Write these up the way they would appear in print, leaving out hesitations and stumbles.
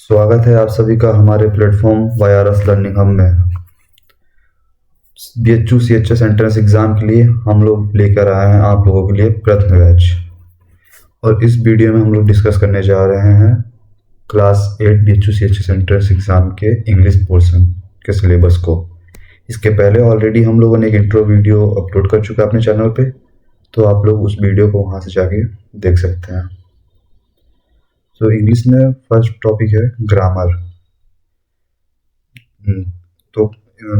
स्वागत है आप सभी का हमारे प्लेटफॉर्म वायरस लर्निंग हब में। BHU CHS एंट्रेंस एग्जाम के लिए हम लोग लेकर आए हैं आप लोगों के लिए प्रश्न बैच, और इस वीडियो में हम लोग डिस्कस करने जा रहे हैं class 8 BHU CHS entrance exam के इंग्लिश पोर्शन के सिलेबस को। इसके पहले ऑलरेडी हम लोगों ने एक इंट्रो वीडियो अपलोड कर चुका है अपने चैनल पे, तो आप लोग उस वीडियो को वहाँ से जाके देख सकते हैं। तो इंग्लिश में फर्स्ट टॉपिक है ग्रामर। तो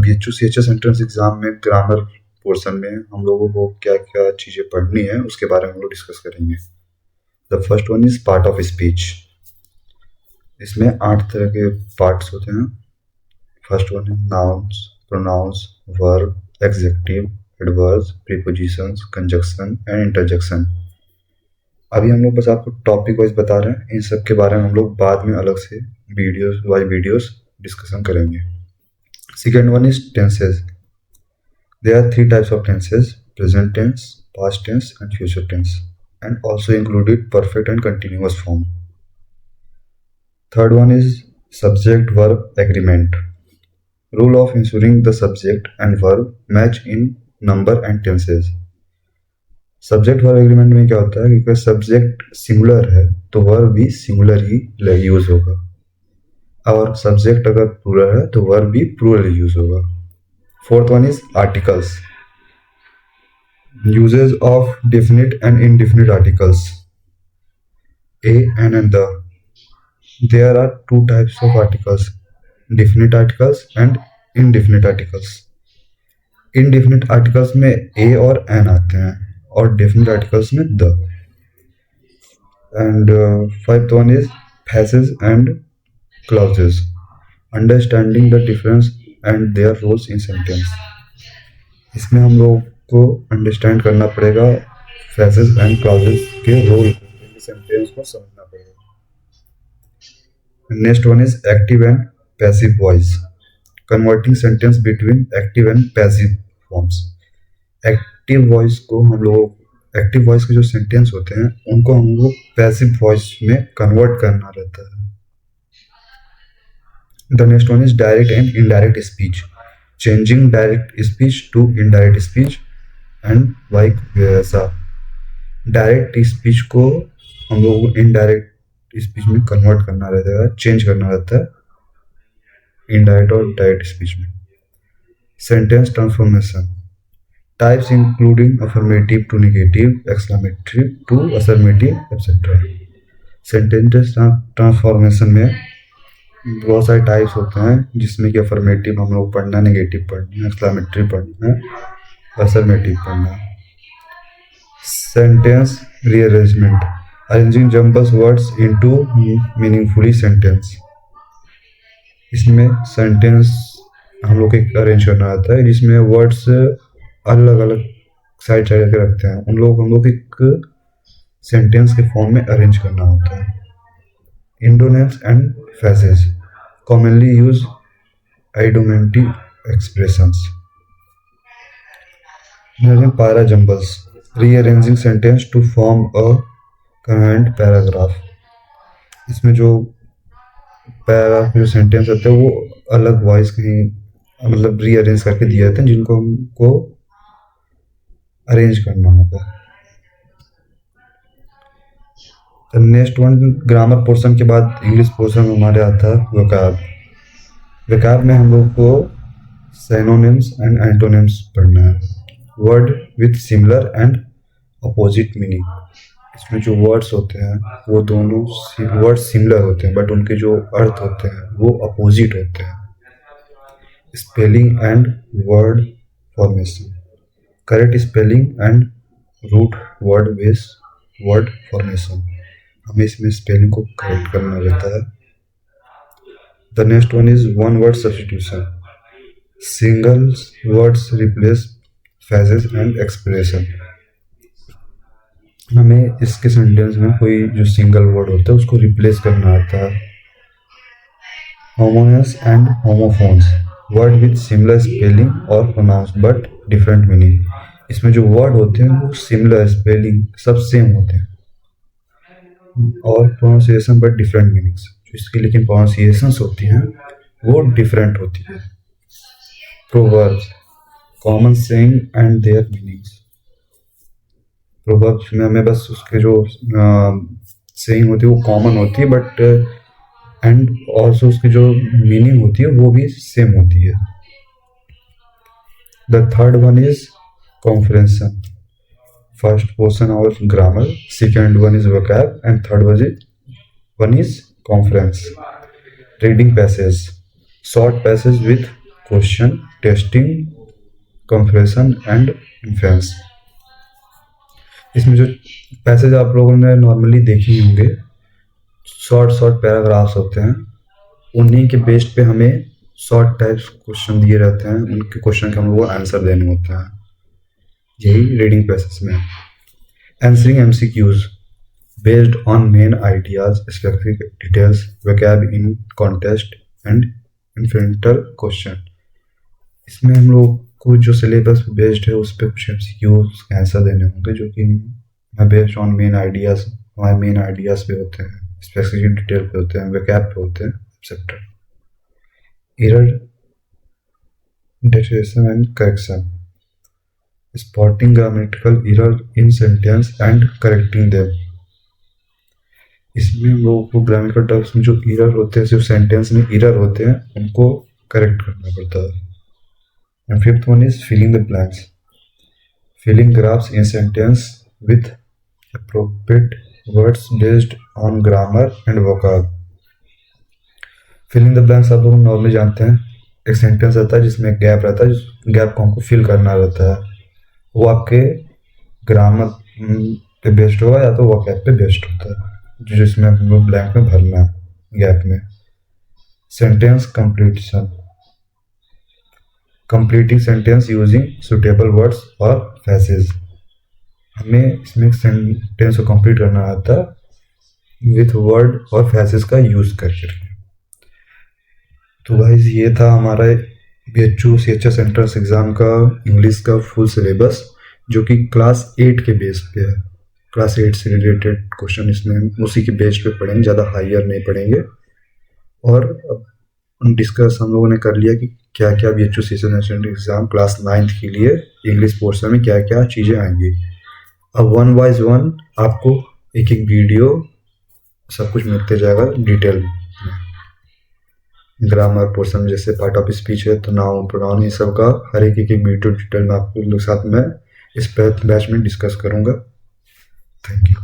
BHU CHS एंट्रेंस एग्जाम में ग्रामर पोर्शन में हम लोगों को क्या क्या चीज़ें पढ़नी है उसके बारे में हम लोग डिस्कस करेंगे। The first one is part of speech. इसमें 8 तरह के पार्ट्स होते हैं। फर्स्ट वन है nouns, pronouns, verb, adjective, adverbs, prepositions, conjunction and interjection. अभी हम लोग बस आपको टॉपिक वाइज बता रहे हैं, इन सब के बारे में हम लोग बाद में अलग से वीडियोस डिस्कशन करेंगे। Second one is tenses. There are 3 types of tenses: present tense, past tense and future tense, and also included perfect and continuous form. Third one is subject verb agreement. Rule of ensuring the subject and verb match in number and tenses. Subject verb agreement में क्या होता है कि subject singular है तो verb भी singular ही use होगा, और सब्जेक्ट अगर प्लूरल है तो वर्ब भी प्लूरल यूज होगा। Fourth one is articles. Uses of definite and indefinite articles, a and the. There are 2 types of articles: definite articles and indefinite articles. Indefinite articles में a और an आते हैं और definite articles में the. And fifth one is phrases and clauses. Understanding the difference and their roles in sentence. इसमें हम लोग को अंडरस्टैंड करना पड़ेगा phrases एंड clauses के रोल, सेंटेंस को समझना पड़ेगा। Next one is active and passive voice. Converting sentence between active and passive forms. Active voice के जो सेंटेंस होते हैं उनको हम लोग पैसिव वॉइस में कन्वर्ट करना रहता है। The next one is direct and indirect speech. Changing direct speech to indirect speech and vice versa. Direct speech को हम लोग को इनडायरेक्ट स्पीच में कन्वर्ट करना रहता है, चेंज करना रहता है इनडायरेक्ट और डायरेक्ट स्पीच में। Sentence transformation. Types including affirmative to negative, exclamative to assertive, etc. Sentence transformation में बहुत सारे टाइप्स होते हैं, जिसमें कि अफर्मेटिव हम लोग पढ़ना है, नेगेटिव पढ़ना है, एक्सक्लामेटरी पढ़ना है, असर्मेटिव पढ़ना है। Sentence rearrangement. Arranging jumbles words into meaningfully sentence. इसमें सेंटेंस हम लोग एक अरेंज करना आता है जिसमें वर्ड्स अलग अलग साइड करके रखते हैं, उन लोग हम लोग एक सेंटेंस के फॉर्म में अरेंज करना होता है। Idioms and phrases. Commonly use idiomatic expressions. Para jumbles. Rearranging sentence to form a coherent paragraph. इसमें जो पैराग्राफ जो सेंटेंस होते हैं वो अलग वॉइस कहीं मतलब रीअरेंज करके दिए जाते हैं, जिनको हमको अरेंज करना होगा। नेक्स्ट वन ग्रामर पोर्शन के बाद इंग्लिश पोर्शन हमारे आता है वोकैब। वोकैब में हम लोग को सिनोनिम्स एंड एंटोनिम्स पढ़ना है। Word with similar and opposite meaning. इसमें जो वर्ड्स होते हैं वो दोनों वर्ड सिमिलर होते हैं, बट उनके जो अर्थ होते हैं वो अपोजिट होते हैं। Spelling and word formation. Correct spelling and root word base word formation. हमें इसमें स्पेलिंग को करेक्ट करना रहता है। The next one is one word substitution. Single words replace phrases and expression. हमें इसके सेंटेंस में कोई जो सिंगल वर्ड होता है उसको रिप्लेस करना आता है। Homonyms and homophones. Word with similar spelling और प्रोनाउंस बट डिफरेंट मीनिंग। इसमें जो वर्ड होते हैं वो सिमिलर स्पेलिंग सब सेम होते हैं और प्रोनाउंसिएशन बट डिफरेंट मीनिंग्स। इसकी लेकिन प्रोनाउंसिएशंस होती हैं वो डिफरेंट होती है। Proverbs, common saying and there meanings. Proverbs में हमें बस उसके जो सेइंग होती है वो कॉमन होती है, बट एंड ऑल्सो उसकी जो मीनिंग होती है वो भी सेम होती है। The third one is comprehension. First portion of grammar, second one is vocab and third one is conference. Reading passage, short passage with question, testing, compression and inference. इसमें जो पैसेज आप लोगों ने नॉर्मली देखे ही होंगे, short paragraphs होते हैं, उन्हीं के बेस्ड पे हमें शॉर्ट टाइप्स क्वेश्चन दिए रहते हैं, उनके क्वेश्चन के हम लोग को आंसर देने होते हैं, यही रीडिंग पैसेज में। Answering MCQs based on main ideas, specific details, vocab in context and inferential question. इसमें हम लोग को जो सिलेबस बेस्ड है उस पर कुछ एमसीक्यूज के आंसर देने होंगे, जो कि बेस्ड ऑन मेन आइडियाज, हमारे मेन आइडियाज पे होते हैं, स्पेसिफिक डिटेल पे होते हैं, वोकैब पे होते हैं, etcetera. Error detection and correction, spotting grammatical error in sentence and correcting them. इसमें हम लोगों को ग्रामेटिकल टर्म्स में जो एरर होते हैं, जो सेंटेंस में एरर होते हैं, उनको करेक्ट करना पड़ता है। And fifth one is filling the blanks, filling graphs in sentence with appropriate words based on grammar and vocab। Filling the blanks आप लोग नॉर्मली जानते हैं, एक सेंटेंस रहता है जिसमें गैप रहता है, जिस गैप को हमको फिल करना रहता है, वो आपके ग्रामर पे बेस्ड होगा या तो वोकैब पे बेस्ड होता है, जिसमें हम लोग ब्लैंक में भरना है गैप में। Sentence completion, completing sentence using suitable words और फ्रेजेस। हमें इसमें सेंटेंस को कंप्लीट करना आता है विथ वर्ड और फ्रेजेस का यूज करके। तो गाइस ये था हमारा BHU CHS एंट्रेंस एग्जाम का इंग्लिश का फुल सिलेबस, जो कि क्लास 8 के बेस पे है। क्लास 8 से रिलेटेड क्वेश्चन इसमें उसी के बेस पे पढ़ेंगे, ज़्यादा हायर नहीं पढ़ेंगे। और डिस्कस हम लोगों ने कर लिया कि क्या क्या BHU CHS exam class 9th के लिए इंग्लिश पोर्शन में क्या क्या चीज़ें आएंगी। अब वन वाइज वन आपको एक एक वीडियो सब कुछ मिलते जाएगा डिटेल में। ग्रामर पोर्शन जैसे पार्ट ऑफ स्पीच है, तो नाउन प्रोनाउन, ये सब का हर एक वीडियो डिटेल में आपको साथ में इस बैच में डिस्कस करूंगा। Thank you.